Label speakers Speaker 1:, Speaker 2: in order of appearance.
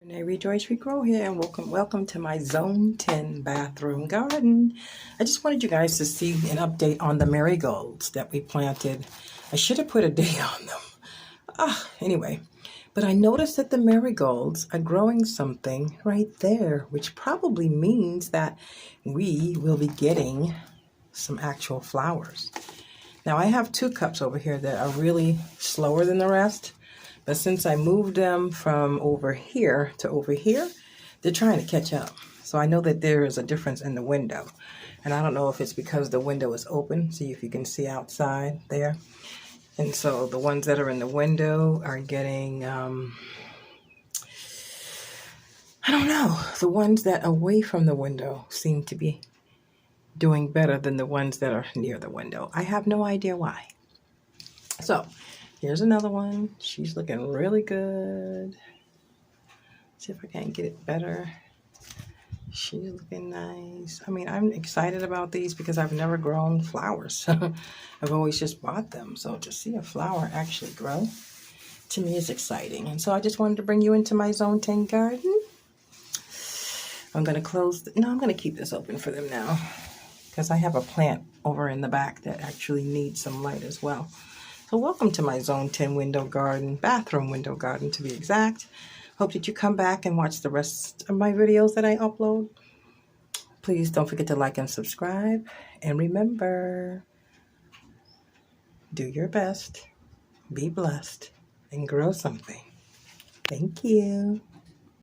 Speaker 1: Renee Rejoice Regrow here, and welcome to my Zone 10 bathroom garden. I just wanted you guys to see an update on the marigolds that we planted. I should have put a date on them. Anyway, but I noticed that the marigolds are growing something right there, which probably means that we will be getting some actual flowers. Now I have 2 cups over here that are really slower than the rest. But since I moved them from over here to over here, they're trying to catch up. So I know that there is a difference in the window. And I don't know if it's because the window is open. See if you can see outside there. And so the ones that are in the window are getting, I don't know. The ones that are away from the window seem to be doing better than the ones that are near the window. I have no idea why. So here's another one. She's looking really good. See if I can get it better. She's looking nice. I mean, I'm excited about these because I've never grown flowers. I've always just bought them. So to see a flower actually grow, to me is exciting. And so I just wanted to bring you into my Zone 10 garden. I'm going to close. I'm going to keep this open for them now because I have a plant over in the back that actually needs some light as well. So welcome to my Zone 10 window garden, bathroom window garden to be exact. Hope that you come back and watch the rest of my videos that I upload. Please don't forget to like and subscribe. And remember, do your best, be blessed, and grow something. Thank you.